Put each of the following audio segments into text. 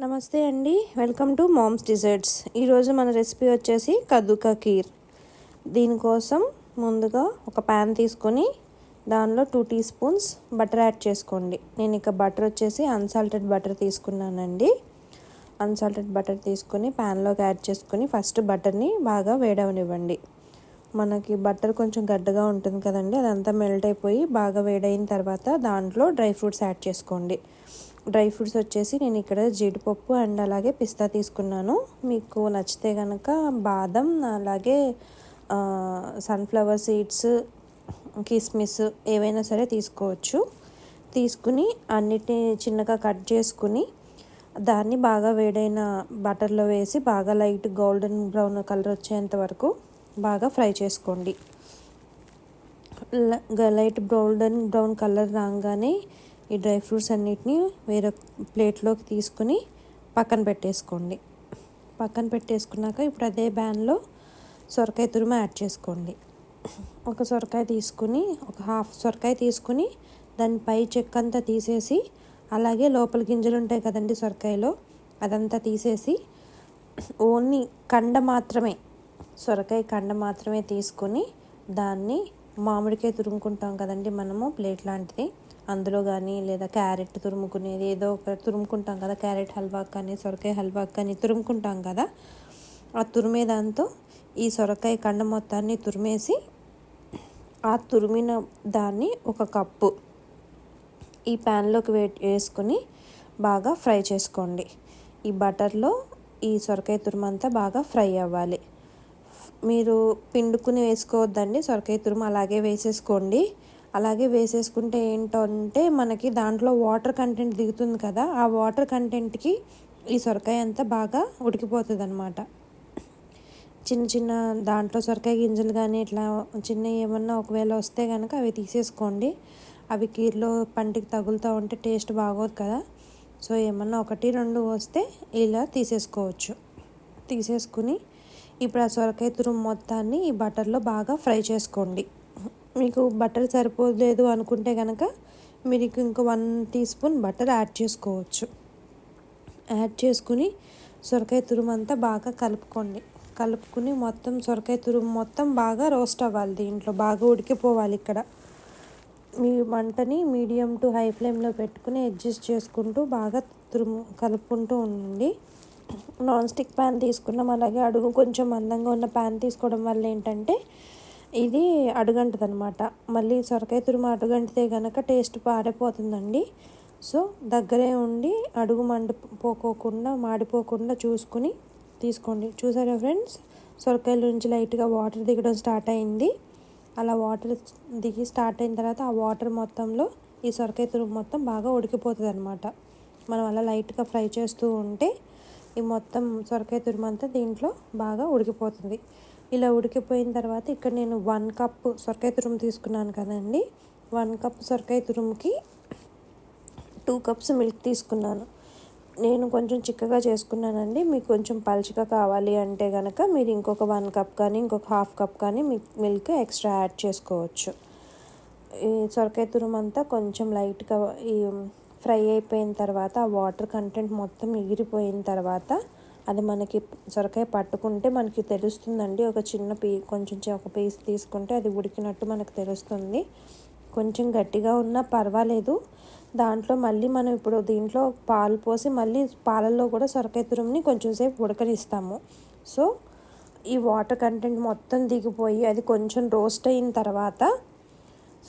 నమస్తే అండి, welcome to moms desserts. ఈరోజు మన రెసిపీ వచ్చేసి కద్దు కా ఖీర్. దీనికోసం ముందుగా ఒక ప్యాన్ తీసుకొని దానిలో 2 టీ స్పూన్స్ బటర్ యాడ్ చేసుకోండి. నేను ఇక బటర్ వచ్చేసి అన్సాల్టెడ్ బటర్ తీసుకున్నానండి. అన్సాల్టెడ్ బటర్ తీసుకొని ప్యాన్లోకి యాడ్ చేసుకొని ఫస్ట్ బటర్ని బాగా వేడవనివ్వండి. మనకి బటర్ కొంచెం గడ్డగా ఉంటుంది కదండి, అదంతా మెల్ట్ అయిపోయి బాగా వేడైన తర్వాత దాంట్లో డ్రై ఫ్రూట్స్ యాడ్ చేసుకోండి. డ్రై ఫ్రూట్స్ వచ్చేసి నేను ఇక్కడ జీడిపప్పు అండ్ అలాగే పిస్తా తీసుకున్నాను. మీకు నచ్చితే కనుక బాదం, అలాగే సన్ఫ్లవర్ సీడ్స్, కిస్మిస్ ఏవైనా సరే తీసుకోవచ్చు. తీసుకుని అన్నిటిని చిన్నగా కట్ చేసుకుని దాన్ని బాగా వేడైన బటర్లో వేసి బాగా లైట్ గోల్డెన్ బ్రౌన్ కలర్ వచ్చేంత వరకు బాగా ఫ్రై చేసుకోండి. లైట్ గోల్డెన్ బ్రౌన్ కలర్ రాగానే ఈ డ్రై ఫ్రూట్స్ అన్నిటిని వేరే ప్లేట్లోకి తీసుకుని పక్కన పెట్టేసుకోండి. పక్కన పెట్టేసుకున్నాక ఇప్పుడు అదే ప్యాన్లో సొరకాయ తురుము యాడ్ చేసుకోండి. ఒక సొరకాయ తీసుకుని ఒక హాఫ్ సొరకాయ తీసుకుని దాని పై చెక్కంతా తీసేసి, అలాగే లోపల గింజలు ఉంటాయి కదండి సొరకాయలో, అదంతా తీసేసి ఓన్లీ కండ మాత్రమే, సొరకాయ కండ మాత్రమే తీసుకొని దాన్ని మామిడికాయ తురుముకుంటాం కదండి మనము ప్లేట్ లాంటిది, అందులో కానీ లేదా క్యారెట్ తురుముకునేది ఏదో ఒక తురుముకుంటాం కదా, క్యారెట్ హల్వా కానీ సొరకాయ హల్వా కానీ తురుముకుంటాం కదా, ఆ తురిమే దాంతో ఈ సొరకాయ కండ మొత్తాన్ని తురిమేసి ఆ తురిమిన దాన్ని ఒక కప్పు ఈ ప్యాన్లోకి వేసుకొని బాగా ఫ్రై చేసుకోండి. ఈ బటర్లో ఈ సొరకాయ తురుమంతా బాగా ఫ్రై అవ్వాలి. మీరు పిండుకుని వేసుకోవద్దండి, సొరకాయ తురుము అలాగే వేసేసుకోండి. అలాగే వేసేసుకుంటే ఏంటంటే మనకి దాంట్లో వాటర్ కంటెంట్ దిగుతుంది కదా, ఆ వాటర్ కంటెంట్కి ఈ సొరకాయ అంతా బాగా ఉడికిపోతుంది అన్నమాట. చిన్న చిన్న దాంట్లో సొరకాయ గింజలు కానీ ఇట్లా చిన్న ఏమన్నా ఒకవేళ వస్తే కనుక అవి తీసేసుకోండి. అవి కీర్లో పంటికి తగులుతూ ఉంటే టేస్ట్ బాగోదు కదా, సో ఏమన్నా 1-2 వస్తే ఇలా తీసేసుకోవచ్చు. తీసేసుకుని ఇప్పుడు ఆ సొరకాయ తురుము మొత్తాన్ని ఈ బటర్లో బాగా ఫ్రై చేసుకోండి. మీకు బటర్ సరిపోలేదు అనుకుంటే కనుక మీరు ఇంకో 1 టీ స్పూన్ బటర్ యాడ్ చేసుకోవచ్చు. యాడ్ చేసుకుని సొరకాయ తురుము అంతా బాగా కలుపుకుని మొత్తం సొరకాయ తురుము మొత్తం బాగా రోస్ట్ అవ్వాలి, దీంట్లో బాగా ఉడికిపోవాలి. ఇక్కడ మీ మంటని మీడియం టు హై ఫ్లేమ్లో పెట్టుకుని అడ్జస్ట్ చేసుకుంటూ బాగా కలుపుకుంటూ ఉండండి. నాన్ స్టిక్ ప్యాన్ తీసుకున్నాం, అలాగే అడుగు కొంచెం మందంగా ఉన్న ప్యాన్ తీసుకోవడం వల్ల ఏంటంటే ఇది అడుగంటది అనమాట. మళ్ళీ సొరకాయ తురుము అడుగంటితే కనుక టేస్ట్ పాడైపోతుందండి. సో దగ్గరే ఉండి అడుగు మాడిపోకుండా చూసుకుని తీసుకోండి. చూసారా ఫ్రెండ్స్, సొరకాయల నుంచి లైట్గా వాటర్ దిగడం స్టార్ట్ అయింది. అలా వాటర్ దిగి స్టార్ట్ అయిన తర్వాత ఆ వాటర్ మొత్తంలో ఈ సొరకాయ తురుము మొత్తం బాగా ఉడికిపోతుంది అనమాట. మనం అలా లైట్గా ఫ్రై చేస్తూ ఉంటే ఈ మొత్తం సొరకాయ తురుము అంతా దీంట్లో బాగా ఉడికిపోతుంది. ఇలా ఉడికిపోయిన తర్వాత ఇక్కడ నేను 1 కప్ సొరకాయ తురుము తీసుకున్నాను కదండి, 1 కప్ సొరకాయ తురుముకి 2 కప్స్ మిల్క్ తీసుకున్నాను. నేను కొంచెం చిక్కగా చేసుకున్నానండి. మీకు కొంచెం పలుచగా కావాలి అంటే కనుక మీరు ఇంకొక 1 కప్ కానీ ఇంకొక హాఫ్ కప్ కానీ మిల్క్ ఎక్స్ట్రా యాడ్ చేసుకోవచ్చు. ఈ సొరకాయ తురుము అంతా కొంచెం లైట్గా ఈ ఫ్రై అయిపోయిన తర్వాత ఆ వాటర్ కంటెంట్ మొత్తం ఎగిరిపోయిన తర్వాత అది మనకి సొరకాయ పట్టుకుంటే మనకి తెలుస్తుందండి. ఒక చిన్న ఒక పీస్ తీసుకుంటే అది ఉడికినట్టు మనకు తెలుస్తుంది. కొంచెం గట్టిగా ఉన్నా పర్వాలేదు. దాంట్లో మళ్ళీ మనం ఇప్పుడు దీంట్లో పాలు పోసి మళ్ళీ పాలల్లో కూడా సొరకాయ తురుముని కొంచెం సేపు ఉడకనిస్తాము. సో ఈ వాటర్ కంటెంట్ మొత్తం దిగిపోయి అది కొంచెం రోస్ట్ అయిన తర్వాత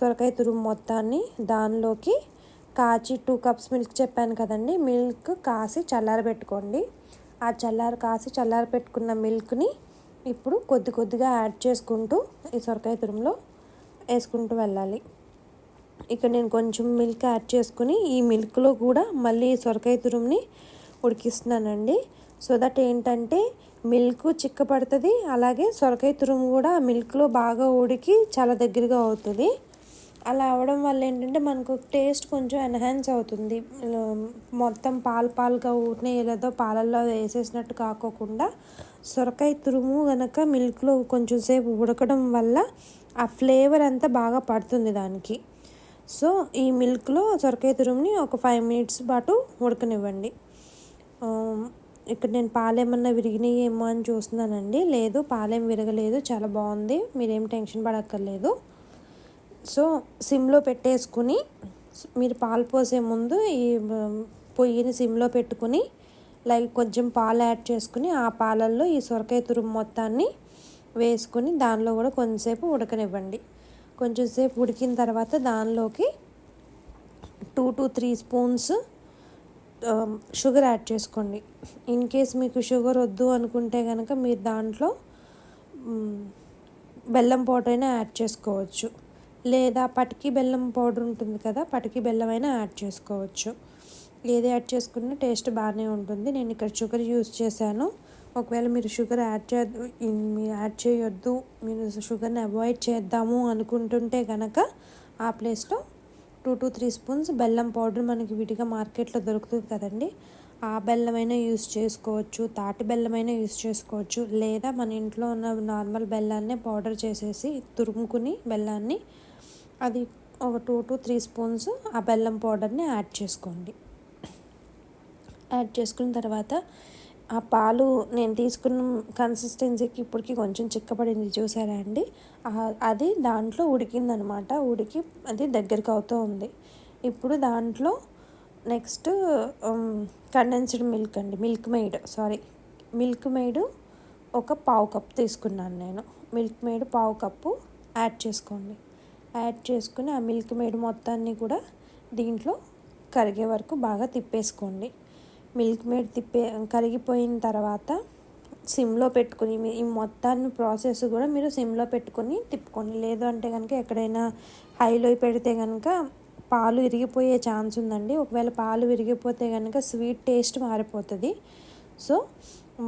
సొరకాయ తురుము మొత్తాన్ని దానిలోకి కాచి 2 కప్స్ మిల్క్ చెప్పాను కదండి, మిల్క్ కాసి చల్లారబెట్టుకోండి. ఆ చల్లారపెట్టుకున్న మిల్క్ని ఇప్పుడు కొద్దిగా యాడ్ చేసుకుంటూ ఈ సొరకాయ తురుములో వేసుకుంటూ వెళ్ళాలి. ఇక్కడ నేను కొంచెం మిల్క్ యాడ్ చేసుకుని ఈ మిల్క్లో కూడా మళ్ళీ సొరకాయ తురుముని ఉడికిస్తున్నానండి. సో దట్ ఏంటంటే మిల్క్ చిక్కపడుతుంది, అలాగే సొరకాయ తురుము కూడా మిల్క్లో బాగా ఉడికి చాలా దగ్గరగా అవుతుంది. అలా అవడం వల్ల ఏంటంటే మనకు టేస్ట్ కొంచెం ఎన్హాన్స్ అవుతుంది. మొత్తం పాలుగా ఊరినే ఏదో పాలల్లో వేసేసినట్టు కాకోకుండా సొరకాయ తురుము కనుక మిల్క్లో కొంచెం సేపు ఉడకడం వల్ల ఆ ఫ్లేవర్ అంతా బాగా పడుతుంది దానికి. సో ఈ మిల్క్లో సొరకాయ తురుముని ఒక 5 మినిట్స్ పాటు ఉడకనివ్వండి. ఇక్కడ నేను పాలేమన్నా విరిగినాయేమో అని చూస్తున్నానండి. లేదు, పాలేం విరగలేదు, చాలా బాగుంది, మీరేం టెన్షన్ పడక్కర్లేదు. సో సిమ్లో పెట్టేసుకుని మీరు పాలు పోసే ముందు ఈ పొయ్యిని సిమ్లో పెట్టుకుని కొంచెం పాలు యాడ్ చేసుకుని ఆ పాలల్లో ఈ సొరకాయ తురుము మొత్తాన్ని వేసుకుని దానిలో కూడా కొంచెంసేపు ఉడకనివ్వండి. కొంచెం సేపు ఉడికిన తర్వాత దానిలోకి 2 to 3 స్పూన్స్ షుగర్ యాడ్ చేసుకోండి. ఇన్ కేస్ మీకు షుగర్ వద్దు అనుకుంటే కనుక మీరు దాంట్లో బెల్లం పౌడర్ అయినా యాడ్ చేసుకోవచ్చు, లేదా పటికి బెల్లం పౌడర్ ఉంటుంది కదా, పటికి బెల్లం అయినా యాడ్ చేసుకోవచ్చు. ఏది యాడ్ చేసుకున్నా టేస్ట్ బాగానే ఉంటుంది. నేను ఇక్కడ షుగర్ యూస్ చేశాను. ఒకవేళ మీరు షుగర్ యాడ్ చేయొద్దు, మీరు షుగర్ని అవాయిడ్ చేద్దాము అనుకుంటుంటే కనుక ఆ ప్లేస్లో 2 to 3 స్పూన్స్ బెల్లం పౌడర్ మనకి విడిగా మార్కెట్లో దొరుకుతుంది కదండి, ఆ బెల్లమైనా యూస్ చేసుకోవచ్చు, తాటి బెల్లమైనా యూస్ చేసుకోవచ్చు, లేదా మన ఇంట్లో ఉన్న నార్మల్ బెల్లాన్నే పౌడర్ చేసేసి తురుముకుని బెల్లాన్ని అది ఒక 2 to 3 స్పూన్స్ ఆ బెల్లం పౌడర్ని యాడ్ చేసుకోండి. యాడ్ చేసుకున్న తర్వాత ఆ పాలు నేను తీసుకున్న కన్సిస్టెన్సీకి ఇప్పటికి కొంచెం చిక్కపడింది, చూసారా అండి, అది దాంట్లో ఉడికిందనమాట. ఉడికి అది దగ్గరికి అవుతూ ఉంది. ఇప్పుడు దాంట్లో నెక్స్ట్ కండెన్స్డ్ మిల్క్ అండి, మిల్క్ మేడ్ ఒక పావు కప్ తీసుకున్నాను నేను. మిల్క్ మేడ్ పావు కప్పు యాడ్ చేసుకోండి. యాడ్ చేసుకుని ఆ మిల్క్ మేడ్ మొత్తాన్ని కూడా దీంట్లో కరిగే వరకు బాగా తిప్పేసుకోండి. మిల్క్ మేడ్ కరిగిపోయిన తర్వాత సిమ్లో పెట్టుకుని ఈ మొత్తాన్ని ప్రాసెస్ కూడా మీరు సిమ్లో పెట్టుకొని తిప్పుకోండి. లేదు అంటే కనుక ఎక్కడైనా హైలో పెడితే కనుక పాలు విరిగిపోయే ఛాన్స్ ఉందండి. ఒకవేళ పాలు విరిగిపోతే కనుక స్వీట్ టేస్ట్ మారిపోతుంది. సో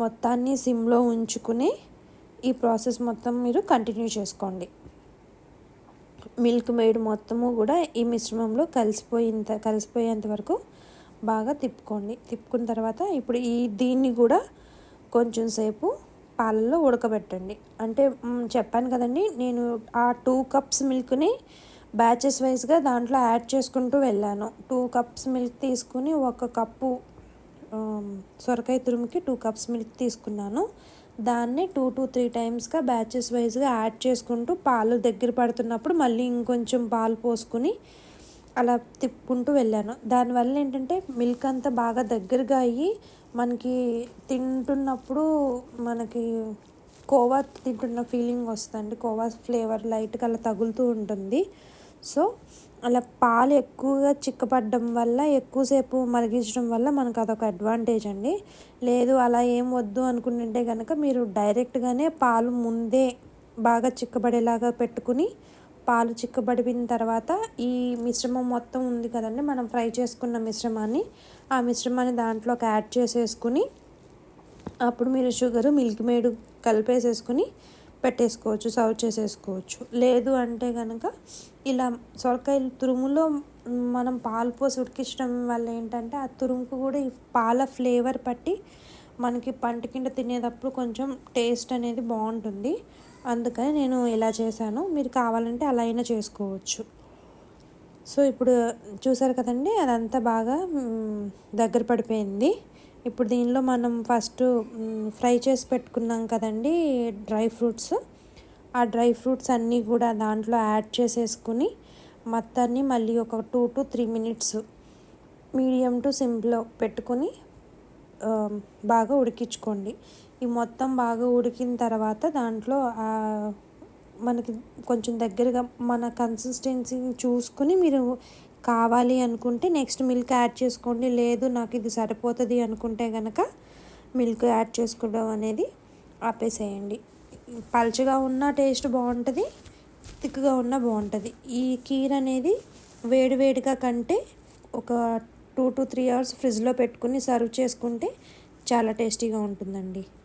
మొత్తాన్ని సిమ్లో ఉంచుకుని ఈ ప్రాసెస్ మొత్తం మీరు కంటిన్యూ చేసుకోండి. మిల్క్ మేడ్ మొత్తము కూడా ఈ మిశ్రమంలో కలిసిపోయేంత వరకు బాగా తిప్పుకోండి. తిప్పుకున్న తర్వాత ఇప్పుడు దీన్ని కూడా కొంచెం సేపు పాలల్లో ఉడకబెట్టండి. అంటే చెప్పాను కదండి, నేను ఆ 2 cups మిల్క్ని బ్యాచెస్ వైజ్గా దాంట్లో యాడ్ చేసుకుంటూ వెళ్ళాను. 2 cups మిల్క్ తీసుకుని 1 కప్పు సొరకాయ తురుముకి 2 cups మిల్క్ తీసుకున్నాను. దాన్ని 2 to 3 టైమ్స్గా బ్యాచెస్ వైజ్గా యాడ్ చేసుకుంటూ పాలు దగ్గర పడుతున్నప్పుడు మళ్ళీ ఇంకొంచెం పాలు పోసుకుని అలా తిప్పుకుంటూ వెళ్ళాను. దానివల్ల ఏంటంటే మిల్క్ అంతా బాగా దగ్గరగా అయ్యి మనకి తింటున్నప్పుడు మనకి కోవా తింటున్న ఫీలింగ్ వస్తుంది. కోవా ఫ్లేవర్ లైట్గా అలా తగులుతూ ఉంటుంది. సో అలా పాలు ఎక్కువగా చిక్కపడడం వల్ల, ఎక్కువసేపు మరిగించడం వల్ల మనకు అదొక అడ్వాంటేజ్ అండి. లేదు అలా ఏం వద్దు అనుకుంటుంటే కనుక మీరు డైరెక్ట్గానే పాలు ముందే బాగా చిక్కబడేలాగా పెట్టుకుని పాలు చిక్కబడిన తర్వాత ఈ మిశ్రమం మొత్తం ఉంది కదండి, మనం ఫ్రై చేసుకున్న ఆ మిశ్రమాన్ని దాంట్లోకి యాడ్ చేసేసుకుని అప్పుడు మీరు షుగరు మిల్క్ మేడ్ కలిపేసేసుకుని పెట్టేసుకోవచ్చు, సర్వ్ చేసేసుకోవచ్చు. లేదు అంటే కనుక ఇలా సొరకాయలు తురుములో మనం పాలు పోసి ఉడికించడం వల్ల ఏంటంటే ఆ తురుముకు కూడా ఈ పాల ఫ్లేవర్ పట్టి మనకి పంట కింద తినేటప్పుడు కొంచెం టేస్ట్ అనేది బాగుంటుంది. అందుకని నేను ఇలా చేశాను. మీరు కావాలంటే అలా అయినా చేసుకోవచ్చు. సో ఇప్పుడు చూసారు కదండి, అదంతా బాగా దగ్గర పడిపోయింది. ఇప్పుడు దీనిలో మనం ఫస్ట్ ఫ్రై చేసి పెట్టుకున్నాం కదండి డ్రై ఫ్రూట్స్, ఆ డ్రై ఫ్రూట్స్ అన్నీ కూడా దాంట్లో యాడ్ చేసేసుకుని మొత్తాన్ని మళ్ళీ ఒక 2 to 3 minutes మీడియం టు సిమ్లో పెట్టుకొని బాగా ఉడికించుకోండి. ఈ మొత్తం బాగా ఉడికిన తర్వాత దాంట్లో మనకి కొంచెం దగ్గరగా మన కన్సిస్టెన్సీని చూసుకుని మీరు కావాలి అనుకుంటే నెక్స్ట్ మిల్క్ యాడ్ చేసుకోండి. లేదు నాకు ఇది సరిపోతుంది అనుకుంటే కనుక మిల్క్ యాడ్ చేసుకోవడం అనేది ఆపేసేయండి. పల్చగా ఉన్న టేస్ట్ బాగుంటుంది, థిక్గా ఉన్న బాగుంటుంది. ఈ కీర్ అనేది వేడివేడిగా కంటే ఒక 2 to 3 hours ఫ్రిడ్జ్లో పెట్టుకుని సర్వ్ చేసుకుంటే చాలా టేస్టీగా ఉంటుందండి.